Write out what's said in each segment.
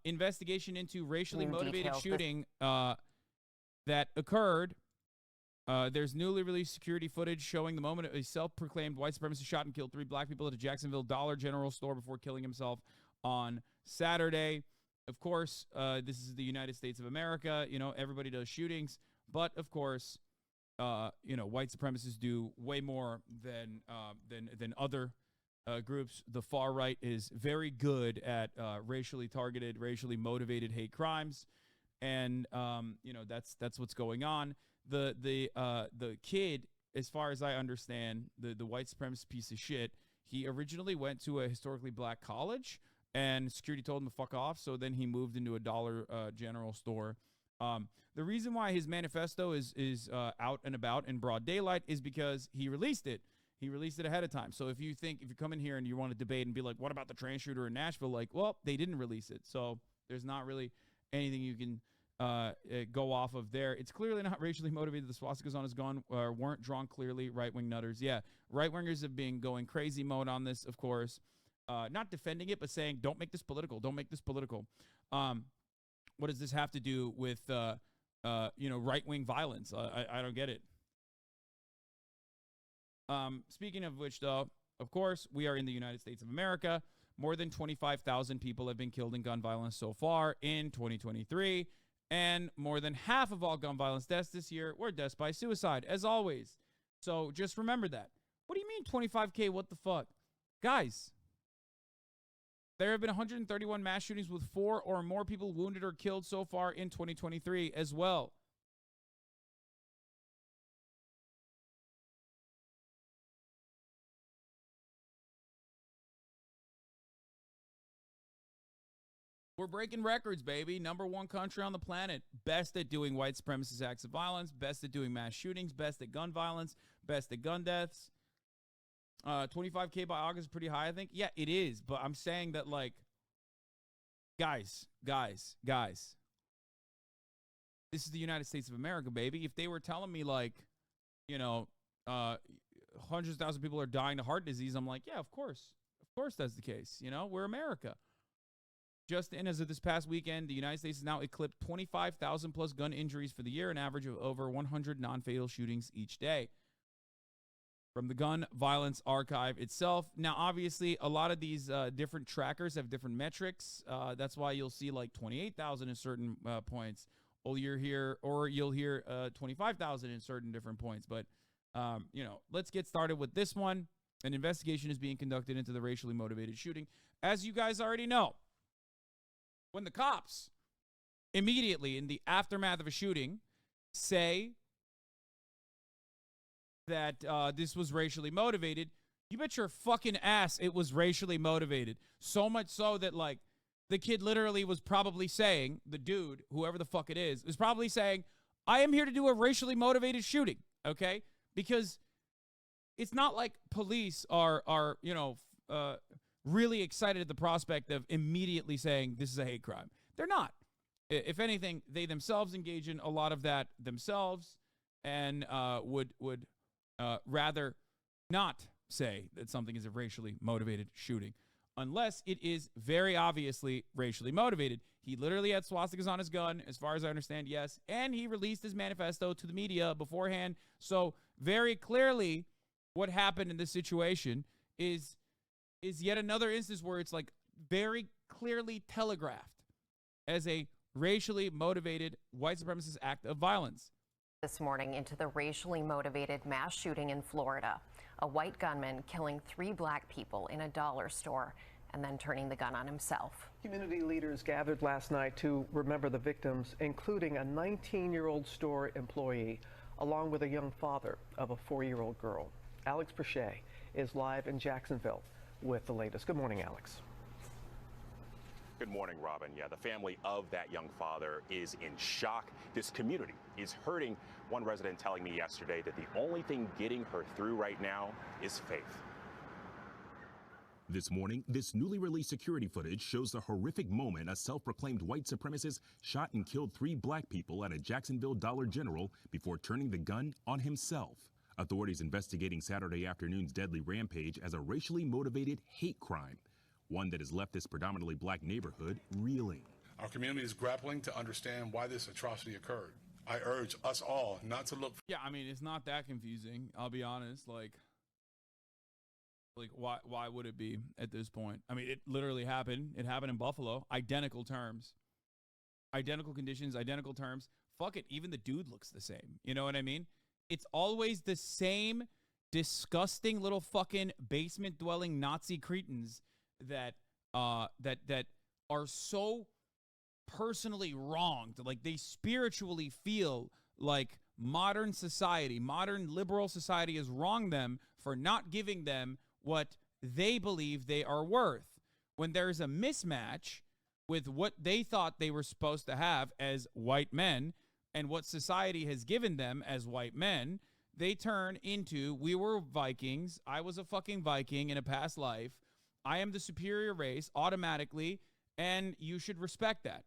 Investigation into racially motivated shooting that occurred. There's newly released security footage showing the moment a self-proclaimed white supremacist shot and killed 3 black people at a Jacksonville Dollar General store before killing himself on Saturday. Of course, this is the United States of America. You know, everybody does shootings. But, of course, you know, white supremacists do way more than other groups. The far right is very good at racially targeted, racially motivated hate crimes. And, you know, that's what's going on. The kid, as far as I understand, the white supremacist piece of shit, he originally went to a historically black college, and security told him to fuck off, so then he moved into a Dollar General store. The reason why his manifesto is out and about in broad daylight is because he released it. He released it ahead of time. So if you come in here and you want to debate and be like, what about the trans shooter in Nashville? Like, well, they didn't release it, so there's not really anything you can go off of there. It's clearly not racially motivated. The swastikas on his gun weren't drawn clearly. Right-wing nutters. Yeah, right-wingers have been going crazy mode on this, of course. Not defending it, but saying, don't make this political. Don't make this political. What does this have to do with, you know, right-wing violence? I don't get it. Speaking of which, though, of course, we are in the United States of America. More than 25,000 people have been killed in gun violence so far in 2023. And more than half of all gun violence deaths this year were deaths by suicide, as always. So just remember that. What do you mean 25K? What the fuck? Guys, there have been 131 mass shootings with 4 or more people wounded or killed so far in 2023 as well. We're breaking records, baby. #1 country on the planet. Best at doing white supremacist acts of violence. Best at doing mass shootings. Best at gun violence. Best at gun deaths. 25K by August is pretty high, I think. Yeah, it is. But I'm saying that, like, guys. This is the United States of America, baby. If they were telling me, like, you know, hundreds of thousands of people are dying of heart disease, I'm like, yeah, of course. Of course that's the case. You know, we're America. Just in as of this past weekend, the United States has now eclipsed 25,000 plus gun injuries for the year, an average of over 100 non-fatal shootings each day. From the Gun Violence Archive itself. Now, obviously, a lot of these different trackers have different metrics. That's why you'll see like 28,000 in certain points, or you'll hear 25,000 in certain different points. But, you know, let's get started with this one. An investigation is being conducted into the racially motivated shooting. As you guys already know, when the cops immediately in the aftermath of a shooting say that this was racially motivated, you bet your fucking ass it was racially motivated. So much so that, like, the kid literally was probably saying, the dude, whoever the fuck it is probably saying, I am here to do a racially motivated shooting, okay? Because it's not like police are you know, really excited at the prospect of immediately saying this is a hate crime. They're not. If anything, they themselves engage in a lot of that themselves and would rather not say that something is a racially motivated shooting unless it is very obviously racially motivated. He literally had swastikas on his gun, as far as I understand, yes, and he released his manifesto to the media beforehand. So very clearly what happened in this situation is yet another instance where it's like very clearly telegraphed as a racially motivated white supremacist act of violence. This morning into the racially motivated mass shooting in Florida. A white gunman killing 3 black people in a dollar store and then turning the gun on himself. Community leaders gathered last night to remember the victims, including a 19-year-old store employee, along with a young father of a 4-year-old girl. Alex Perche is live in Jacksonville with the latest. Good morning, Alex. Good morning, Robin. Yeah, the family of that young father is in shock. This community is hurting. One resident telling me yesterday that the only thing getting her through right now is faith. This morning, this newly released security footage shows the horrific moment a self-proclaimed white supremacist shot and killed 3 black people at a Jacksonville Dollar General before turning the gun on himself. Authorities investigating Saturday afternoon's deadly rampage as a racially motivated hate crime. one that has left this predominantly black neighborhood reeling. Our community is grappling to understand why this atrocity occurred. I urge us all not to look. Yeah, I mean, it's not that confusing. I'll be honest. Like why would it be at this point? I mean, it literally happened. It happened in Buffalo. Identical terms. Identical conditions, identical terms. Fuck it, even the dude looks the same. You know what I mean? It's always the same disgusting little fucking basement-dwelling Nazi cretins that that are so personally wronged. Like, they spiritually feel like modern society, modern liberal society has wronged them for not giving them what they believe they are worth. When there's a mismatch with what they thought they were supposed to have as white men and what society has given them as white men, they turn into, we were Vikings, I was a fucking Viking in a past life, I am the superior race automatically, and you should respect that.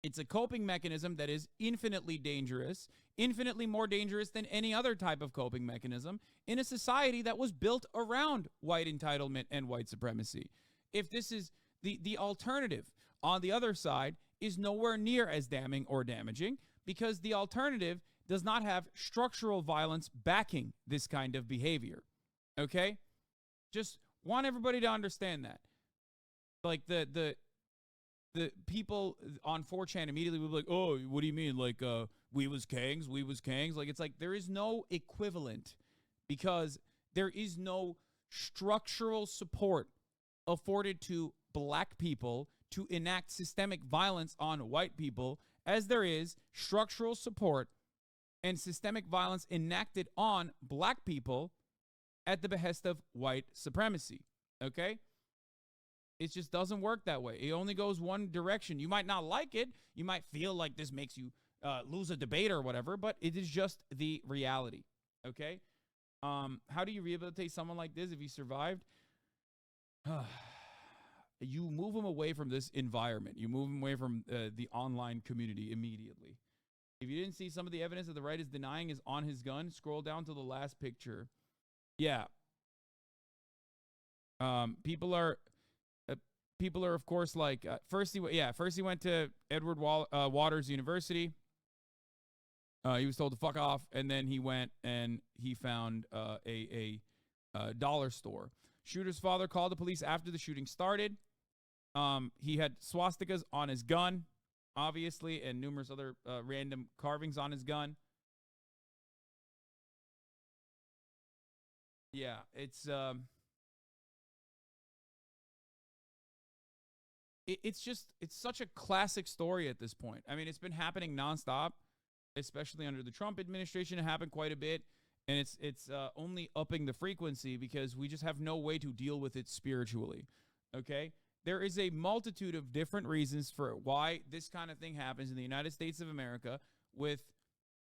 It's a coping mechanism that is infinitely dangerous, infinitely more dangerous than any other type of coping mechanism in a society that was built around white entitlement and white supremacy. If this is the alternative on the other side is nowhere near as damning or damaging, because the alternative does not have structural violence backing this kind of behavior. Okay? Just want everybody to understand that. Like the people on 4chan immediately would be like, oh, what do you mean? Like, we was Kangs, we was Kangs. Like, it's like there is no equivalent because there is no structural support afforded to black people to enact systemic violence on white people as there is structural support and systemic violence enacted on black people at the behest of white supremacy. Okay? It just doesn't work that way. It only goes one direction. You might not like it. You might feel like this makes you lose a debate or whatever, but it is just the reality. Okay? How do you rehabilitate someone like this if he survived? You move them away from this environment. You move them away from the online community immediately. If you didn't see some of the evidence that the right is denying is on his gun, scroll down to the last picture. Yeah. People are of course like first he went to Edward Waters University. He was told to fuck off, and then he went and he found a dollar store. Shooter's father called the police after the shooting started. He had swastikas on his gun, obviously, and numerous other random carvings on his gun. Yeah, it's such a classic story at this point. I mean, it's been happening nonstop, especially under the Trump administration. It happened quite a bit, and it's only upping the frequency because we just have no way to deal with it spiritually. Okay? There is a multitude of different reasons for why this kind of thing happens in the United States of America with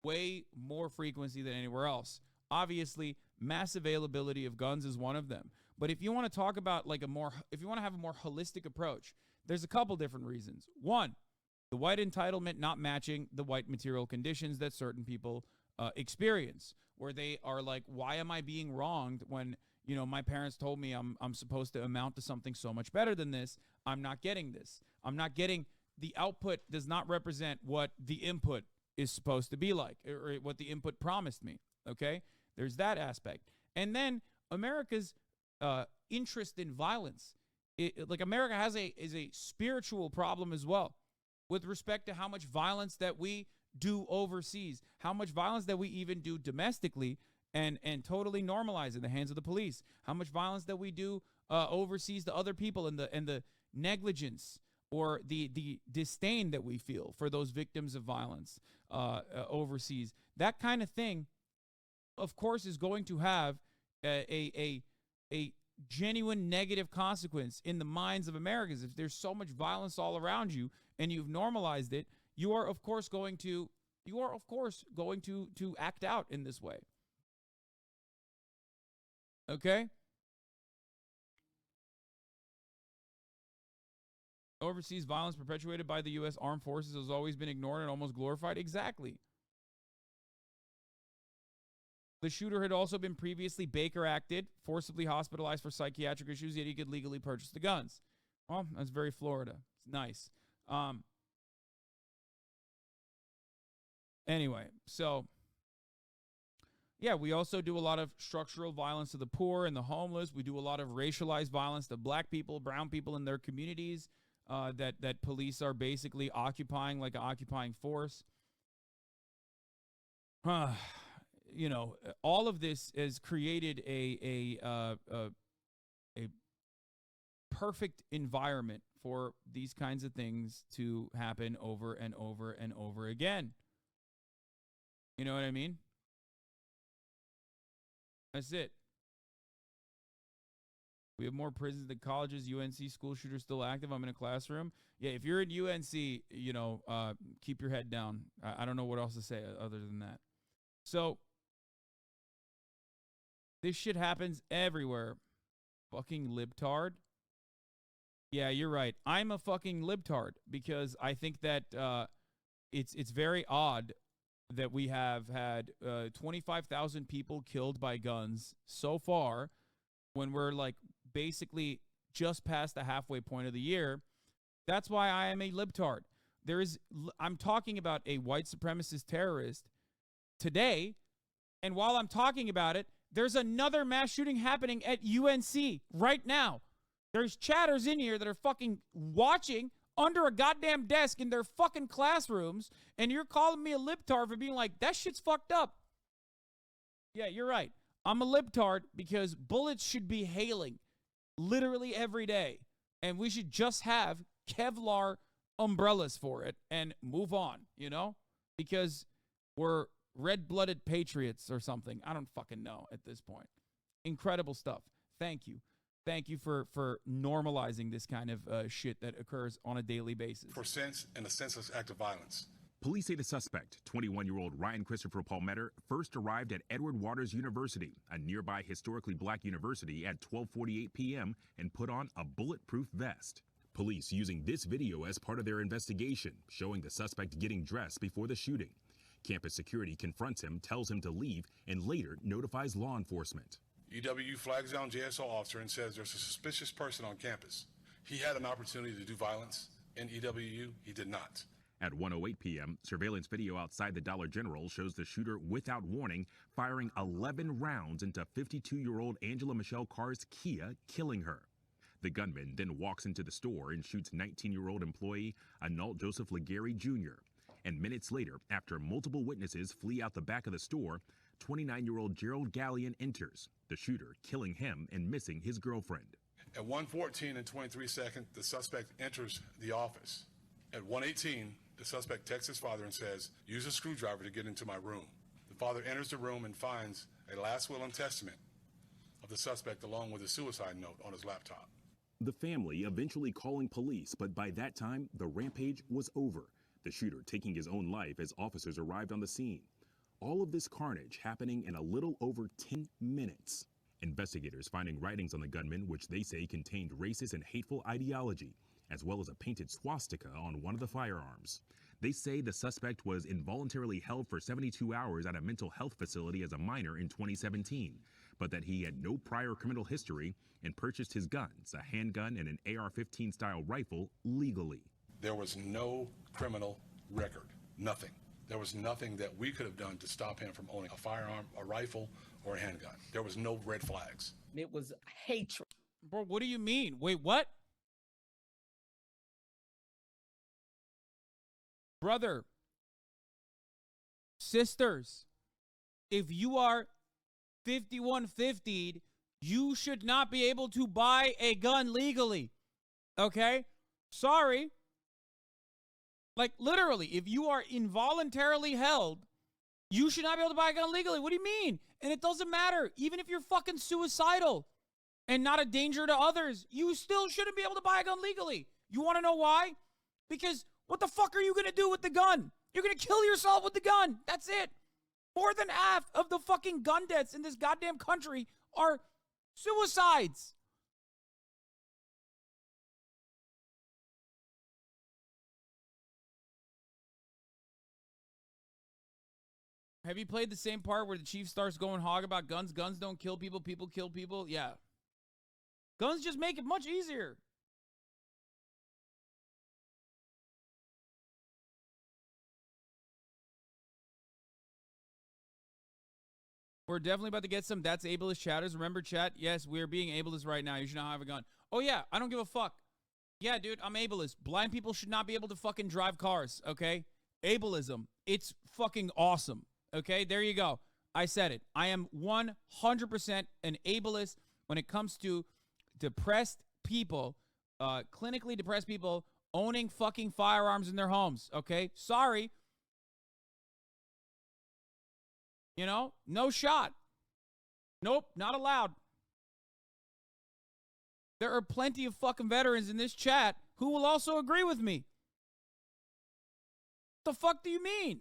way more frequency than anywhere else. Obviously, mass availability of guns is one of them. But if you want to talk about if you want to have a more holistic approach, there's a couple different reasons. One, the white entitlement not matching the white material conditions that certain people experience, where they are like, why am I being wronged when, you know, my parents told me I'm supposed to amount to something so much better than this. I'm not getting this. I'm not getting, the output does not represent what the input is supposed to be like, or what the input promised me. Okay? There's that aspect. And then America's interest in violence. America is a spiritual problem as well with respect to how much violence that we do overseas, how much violence that we even do domestically and totally normalize in the hands of the police, how much violence that we do overseas to other people, and the negligence or the disdain that we feel for those victims of violence overseas. That kind of thing, of course, is going to have a genuine negative consequence in the minds of Americans. If there's so much violence all around you and you've normalized it, you are of course going to act out in this way. Okay? Overseas violence perpetuated by the U.S. Armed Forces has always been ignored and almost glorified. Exactly. The shooter had also been previously Baker acted, forcibly hospitalized for psychiatric issues, yet he could legally purchase the guns. Well, that's very Florida. It's nice. Anyway, so yeah, we also do a lot of structural violence to the poor and the homeless. We do a lot of racialized violence to black people, brown people in their communities that police are basically occupying like an occupying force. You know, all of this has created a perfect environment for these kinds of things to happen over and over and over again. You know what I mean? That's it. We have more prisons than colleges. UNC school shooters still active. I'm in a classroom. Yeah, if you're in UNC, you know, keep your head down. I don't know what else to say other than that. So, this shit happens everywhere. Fucking libtard. Yeah, you're right. I'm a fucking libtard because I think that it's very odd that we have had 25,000 people killed by guns so far when we're like basically just past the halfway point of the year. That's why I am a libtard. I'm talking about a white supremacist terrorist today, and while I'm talking about it, there's another mass shooting happening at UNC right now. There's chatters in here that are fucking watching under a goddamn desk in their fucking classrooms, and you're calling me a libtard for being like, that shit's fucked up. Yeah, you're right. I'm a libtard because bullets should be hailing literally every day, and we should just have Kevlar umbrellas for it and move on, you know? Because we're red-blooded patriots or something. I don't fucking know at this point. Incredible stuff. Thank you. Thank you for normalizing this kind of shit that occurs on a daily basis. For sense and a senseless act of violence. Police say the suspect, 21-year-old Ryan Christopher Palmetter, first arrived at Edward Waters University, a nearby historically black university, at 12:48 p.m. and put on a bulletproof vest. Police using this video as part of their investigation, showing the suspect getting dressed before the shooting. Campus security confronts him, tells him to leave, and later notifies law enforcement. EWU flags down JSO officer and says there's a suspicious person on campus. He had an opportunity to do violence. In EWU, he did not. At 1:08 p.m., surveillance video outside the Dollar General shows the shooter, without warning, firing 11 rounds into 52-year-old Angela Michelle Carr's Kia, killing her. The gunman then walks into the store and shoots 19-year-old employee Arnault Joseph Legary Jr. And minutes later, after multiple witnesses flee out the back of the store, 29-year-old Gerald Gallion enters, the shooter killing him and missing his girlfriend. At 1:14 and 23 seconds, the suspect enters the office. At 1:18, the suspect texts his father and says, use a screwdriver to get into my room. The father enters the room and finds a last will and testament of the suspect along with a suicide note on his laptop. The family eventually calling police, but by that time, the rampage was over, the shooter taking his own life as officers arrived on the scene. All of this carnage happening in a little over 10 minutes. Investigators finding writings on the gunman which they say contained racist and hateful ideology, as well as a painted swastika on one of the firearms. They say the suspect was involuntarily held for 72 hours at a mental health facility as a minor in 2017, but that he had no prior criminal history and purchased his guns, a handgun and an AR-15 style rifle, legally. There was no criminal record, nothing. There was nothing that we could have done to stop him from owning a firearm, a rifle, or a handgun. There was no red flags. It was hatred. Bro, what do you mean? Wait, what? Brother, sisters, if you are 5150'd, you should not be able to buy a gun legally. Okay? Sorry. Like, literally, if you are involuntarily held, you should not be able to buy a gun legally. What do you mean? And it doesn't matter. Even if you're fucking suicidal and not a danger to others, you still shouldn't be able to buy a gun legally. You want to know why? Because what the fuck are you going to do with the gun? You're going to kill yourself with the gun. That's it. More than half of the fucking gun deaths in this goddamn country are suicides. Have you played the same part where the chief starts going hog about guns? Guns don't kill people. People kill people. Yeah. Guns just make it much easier. We're definitely about to get some That's Ableist chatters. Remember, chat? Yes, we're being ableist right now. You should not have a gun. Oh, yeah. I don't give a fuck. Yeah, dude, I'm ableist. Blind people should not be able to fucking drive cars, okay? Ableism. It's fucking awesome, okay? There you go. I said it. I am 100% an ableist when it comes to depressed people, clinically depressed people owning fucking firearms in their homes, okay? Sorry. You know, no shot. Nope, not allowed. There are plenty of fucking veterans in this chat who will also agree with me. The fuck do you mean?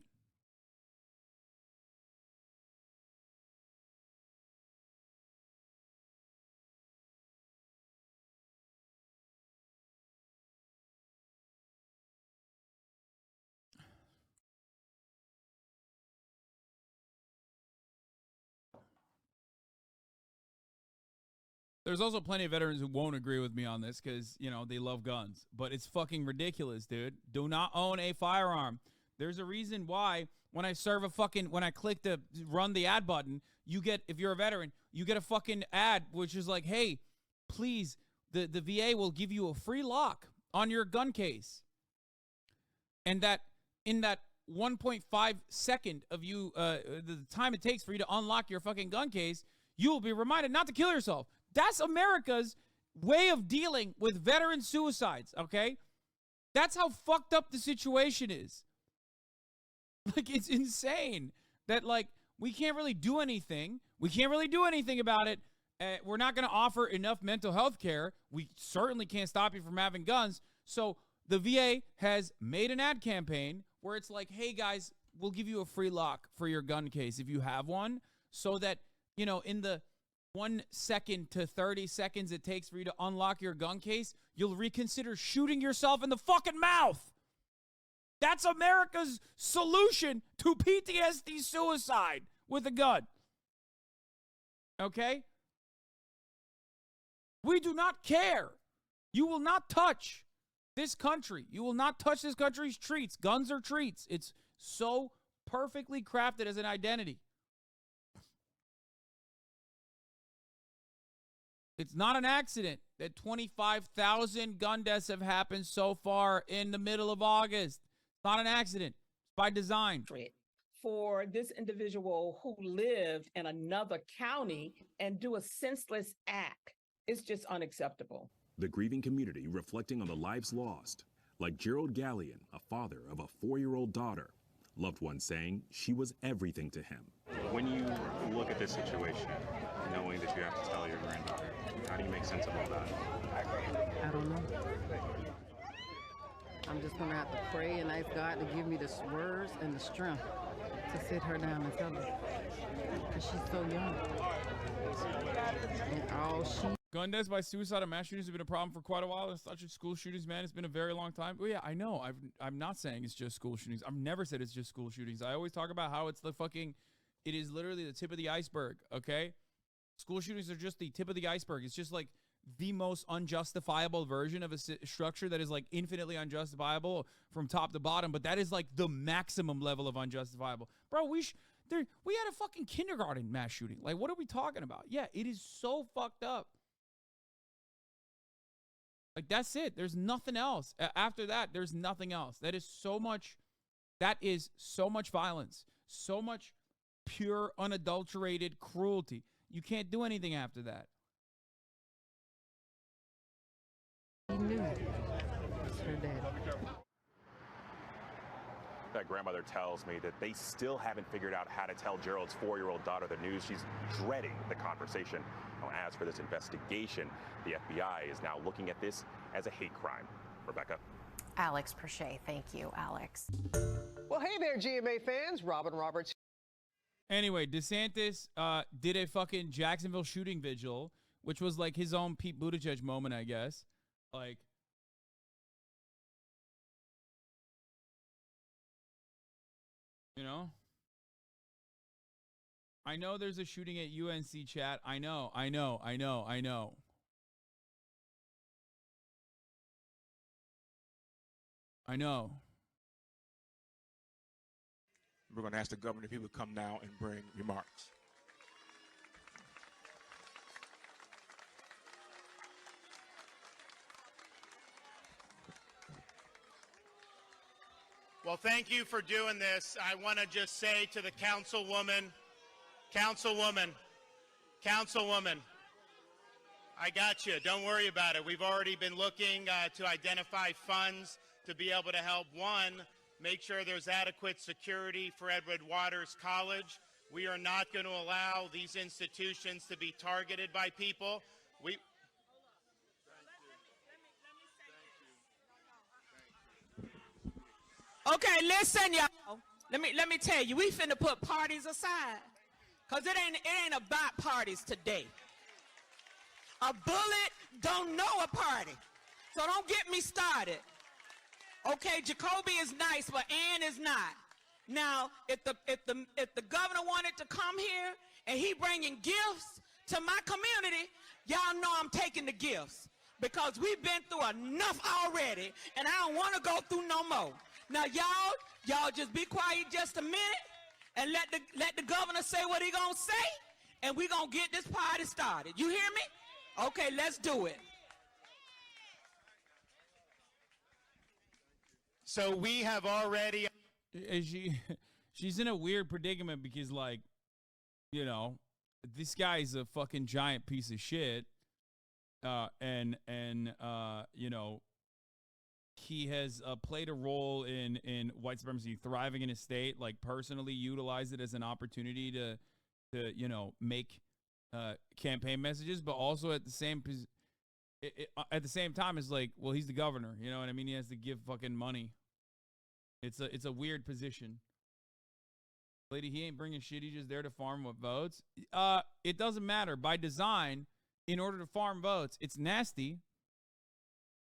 There's also plenty of veterans who won't agree with me on this because, you know, they love guns. But it's fucking ridiculous, dude. Do not own a firearm. There's a reason why when I click the run the ad button, you get, if you're a veteran, you get a fucking ad which is like, hey, please, the VA will give you a free lock on your gun case. And that in that 1.5 second of you, the time it takes for you to unlock your fucking gun case, you will be reminded not to kill yourself. That's America's way of dealing with veteran suicides, okay? That's how fucked up the situation is. Like, it's insane that, like, we can't really do anything. We can't really do anything about it. We're not going to offer enough mental health care. We certainly can't stop you from having guns. So the VA has made an ad campaign where it's like, hey, guys, we'll give you a free lock for your gun case if you have one, so that, you know, in the 1 second to 30 seconds it takes for you to unlock your gun case, you'll reconsider shooting yourself in the fucking mouth. That's America's solution to PTSD suicide with a gun. Okay? We do not care. You will not touch this country. You will not touch this country's treats. Guns are treats. It's so perfectly crafted as an identity. It's not an accident that 25,000 gun deaths have happened so far in the middle of August. It's not an accident. It's by design. For this individual who lived in another county and do a senseless act, it's just unacceptable. The grieving community reflecting on the lives lost, like Gerald Gallion, a father of a 4-year-old daughter. Loved ones saying she was everything to him. When you look at this situation, knowing that you have to tell your granddaughter, how do you make sense of all that? I don't know. I'm just gonna have to pray and ask God to give me the words and the strength to sit her down and tell her, because she's so young. And all she... Gun deaths by suicide and mass shootings have been a problem for quite a while. It's not just school shootings, man. It's been a very long time. Oh yeah, I know. I'm not saying it's just school shootings. I've never said it's just school shootings. I always talk about how it's the fucking... It is literally the tip of the iceberg, okay? School shootings are just the tip of the iceberg. It's just like the most unjustifiable version of a structure that is like infinitely unjustifiable from top to bottom, but that is like the maximum level of unjustifiable. Bro, we had a fucking kindergarten mass shooting. Like, what are we talking about? Yeah, it is so fucked up. Like, that's it. There's nothing else. After that, there's nothing else. That is so much violence, so much pure, unadulterated cruelty. You can't do anything after that. He knew it's her daddy. That grandmother tells me that they still haven't figured out how to tell Gerald's 4-year-old daughter the news. She's dreading the conversation. Now, as for this investigation, the FBI is now looking at this as a hate crime. Rebecca. Alex Perche, thank you, Alex. Well, hey there, GMA fans. Robin Roberts. Anyway, DeSantis did a fucking Jacksonville shooting vigil, which was like his own Pete Buttigieg moment, I guess. Like, you know? I know there's a shooting at UNC, chat. I know. I know. We're going to ask the governor if he would come now and bring remarks. Well, thank you for doing this. I want to just say to the councilwoman, I got you. Don't worry about it. We've already been looking to identify funds to be able to help, one, make sure there's adequate security for Edward Waters College. We are not going to allow these institutions to be targeted by people. Okay, listen, y'all. Let me tell you, we finna put parties aside. Cause it ain't about parties today. A bullet don't know a party. So don't get me started. Okay, Jacoby is nice, but Ann is not. Now, if the governor wanted to come here and he bringing gifts to my community, y'all know I'm taking the gifts because we've been through enough already, and I don't want to go through no more. Now, y'all just be quiet just a minute and let the governor say what he gonna say, and we gonna get this party started. You hear me? Okay, let's do it. So we have already. She's in a weird predicament because, like, you know, this guy's a fucking giant piece of shit, and you know, he has played a role in white supremacy thriving in his state, like personally utilized it as an opportunity to you know, make campaign messages, but also at the same time it's like, well, he's the governor, you know what I mean? He has to give fucking money. It's a weird position. Lady, he ain't bringing shit. He's just there to farm what votes. It doesn't matter. By design, in order to farm votes, it's nasty.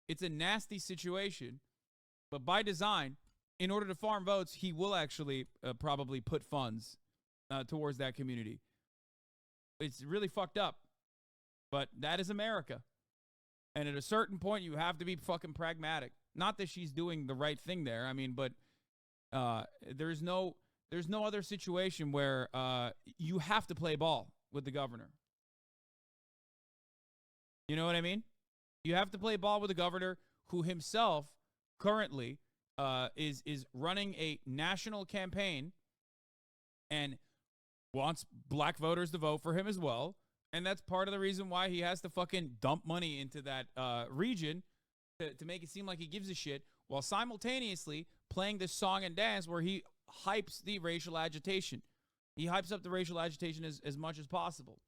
It's a nasty situation. But by design, in order to farm votes, he will actually probably put funds towards that community. It's really fucked up. But that is America. And at a certain point, you have to be fucking pragmatic. Not that she's doing the right thing there. I mean, but there's no other situation where you have to play ball with the governor. You know what I mean? You have to play ball with the governor, who himself currently is running a national campaign and wants black voters to vote for him as well. And that's part of the reason why he has to fucking dump money into that region to make it seem like he gives a shit, while simultaneously playing this song and dance where he hypes the racial agitation. He hypes up the racial agitation as much as possible.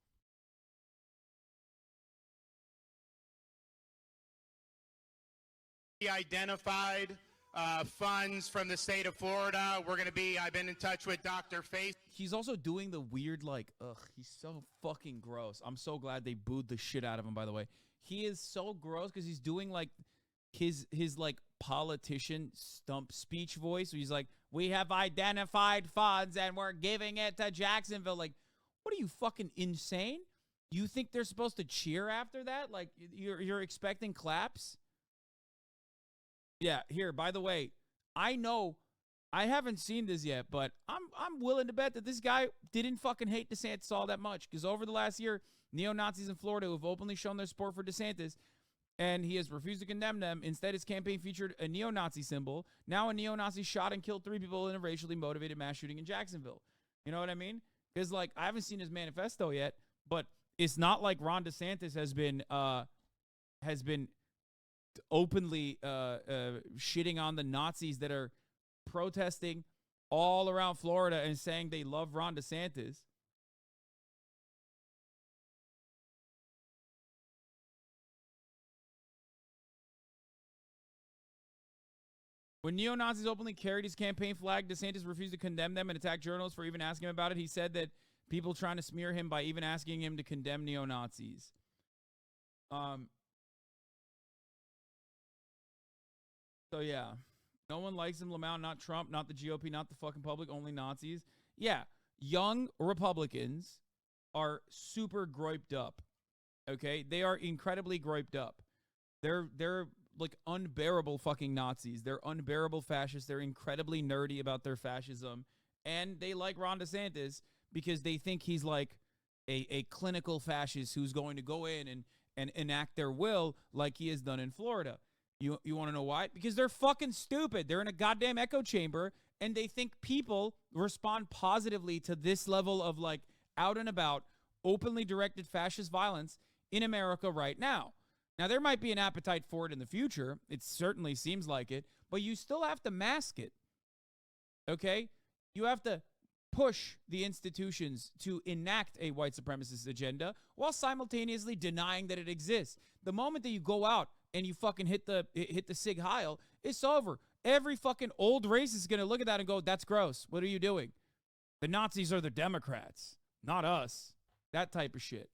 He identified funds from the state of Florida. I've been in touch with Dr. Face. He's also doing the weird, like, he's so fucking gross. I'm so glad they booed the shit out of him, by the way. He is so gross because he's doing, like, his like, politician stump speech voice. Where he's like, we have identified funds and we're giving it to Jacksonville. Like, what are you, fucking insane? You think they're supposed to cheer after that? Like, you're expecting claps? Yeah, here, by the way, I know I haven't seen this yet, but I'm willing to bet that this guy didn't fucking hate DeSantis all that much, because over the last year, neo-Nazis in Florida who have openly shown their support for DeSantis, and he has refused to condemn them. Instead, his campaign featured a neo-Nazi symbol. Now a neo-Nazi shot and killed 3 people in a racially motivated mass shooting in Jacksonville. You know what I mean? Because, like, I haven't seen his manifesto yet, but it's not like Ron DeSantis has been openly shitting on the Nazis that are protesting all around Florida and saying they love Ron DeSantis. When neo-Nazis openly carried his campaign flag, DeSantis refused to condemn them and attacked journalists for even asking him about it. He said that people trying to smear him by even asking him to condemn neo-Nazis. So, yeah. No one likes him, Lamau, not Trump, not the GOP, not the fucking public, only Nazis. Yeah, young Republicans are super groiped up. Okay? They are incredibly groiped up. They're like unbearable fucking Nazis. They're unbearable fascists. They're incredibly nerdy about their fascism. And they like Ron DeSantis because they think he's like a clinical fascist who's going to go in and enact their will like he has done in Florida. You want to know why? Because they're fucking stupid. They're in a goddamn echo chamber, and they think people respond positively to this level of like out and about, openly directed fascist violence in America right now. Now, there might be an appetite for it in the future. It certainly seems like it, but you still have to mask it. Okay? You have to push the institutions to enact a white supremacist agenda while simultaneously denying that it exists. The moment that you go out and you fucking hit the Sig Heil, it's over. Every fucking old racist is going to look at that and go, that's gross. What are you doing? The Nazis are the Democrats, not us. That type of shit.